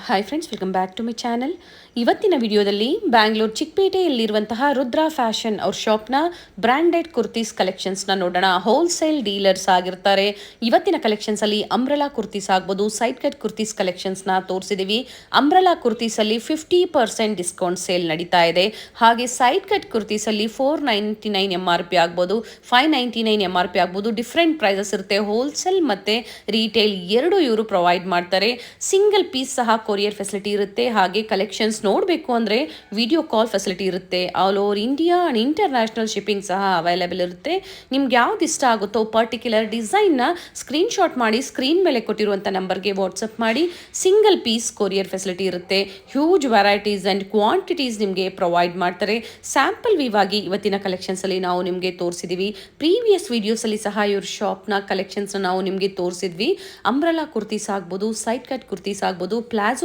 Hi friends, welcome back to my channel. ಇವತ್ತಿನ ವಿಡಿಯೋದಲ್ಲಿ Bangalore ಚಿಕ್ಕಪೇಟೆಯಲ್ಲಿರುವಂತಹ Rudra fashion ಅವ್ರ ಶಾಪ್ನ ಬ್ರ್ಯಾಂಡೆಡ್ ಕುರ್ತೀಸ್ ಕಲೆಕ್ಷನ್ಸ್ನ ನೋಡೋಣ. ಹೋಲ್ಸೇಲ್ ಡೀಲರ್ಸ್ ಆಗಿರ್ತಾರೆ. ಇವತ್ತಿನ ಕಲೆಕ್ಷನ್ಸಲ್ಲಿ ಅಂಬ್ರೆಲಾ ಕುರ್ತೀಸ್ ಆಗ್ಬೋದು, ಸೈಡ್ ಕಟ್ ಕುರ್ತೀಸ್ ಕಲೆಕ್ಷನ್ಸ್ನ ತೋರಿಸಿದ್ದೀವಿ. ಅಂಬ್ರೆಲಾ ಕುರ್ತೀಸಲ್ಲಿ 50% ಡಿಸ್ಕೌಂಟ್ ಸೇಲ್ ನಡೀತಾ ಇದೆ. ಹಾಗೆ ಸೈಡ್ ಕಟ್ ಕುರ್ತೀಸಲ್ಲಿ 499 MRP ಆಗ್ಬೋದು, 599 MRP ಆಗ್ಬೋದು. ಡಿಫ್ರೆಂಟ್ ಪ್ರೈಸಸ್ ಇರುತ್ತೆ. ಹೋಲ್ಸೇಲ್ ಮತ್ತು ರೀಟೇಲ್ ಎರಡು ಇವರು ಪ್ರೊವೈಡ್ ಮಾಡ್ತಾರೆ. ಸಿಂಗಲ್ ಪೀಸ್ ಸಹ ಕೊರಿಯರ್ ಫೆಸಿಲಿಟಿ ಇರುತ್ತೆ. ಹಾಗೆ ಕಲೆಕ್ಷನ್ಸ್ ನೋಡಬೇಕು ಅಂದರೆ ವಿಡಿಯೋ ಕಾಲ್ ಫೆಸಿಲಿಟಿ ಇರುತ್ತೆ. All over India and international shipping ಸಹ ಅವೈಲೇಬಲ್ ಇರುತ್ತೆ. ನಿಮ್ಗೆ ಯಾವ್ದು ಇಷ್ಟ ಆಗುತ್ತೋ ಪರ್ಟಿಕ್ಯುಲರ್ ಡಿಸೈನ್ನ ಸ್ಕ್ರೀನ್ಶಾಟ್ ಮಾಡಿ ಸ್ಕ್ರೀನ್ ಮೇಲೆ ಕೊಟ್ಟಿರುವಂಥ ನಂಬರ್ಗೆ ವಾಟ್ಸಪ್ ಮಾಡಿ. ಸಿಂಗಲ್ ಪೀಸ್ ಕೊರಿಯರ್ ಫೆಸಿಲಿಟಿ ಇರುತ್ತೆ. ಹ್ಯೂಜ್ ವೆರೈಟೀಸ್ ಆ್ಯಂಡ್ ಕ್ವಾಂಟಿಟೀಸ್ ನಿಮಗೆ ಪ್ರೊವೈಡ್ ಮಾಡ್ತಾರೆ. ಸ್ಯಾಂಪಲ್ ವೀವ್ ಆಗಿ ಇವತ್ತಿನ ಕಲೆಕ್ಷನ್ಸಲ್ಲಿ ನಾವು ನಿಮಗೆ ತೋರಿಸಿದ್ದೀವಿ. ಪ್ರೀವಿಯಸ್ ವಿಡಿಯೋಸಲ್ಲಿ ಸಹ ಇವ್ರ ಶಾಪ್ನ ಕಲೆಕ್ಷನ್ಸ್ನ ನಾವು ನಿಮಗೆ ತೋರಿಸಿದ್ವಿ. ಅಂಬ್ರೆಲಾ ಕುರ್ತೀಸ್ ಆಗ್ಬೋದು, ಸೈಡ್ ಕಟ್ ಕುರ್ತೀಸ್ ಆಗ್ಬೋದು, ಪ್ಲಾಜೋ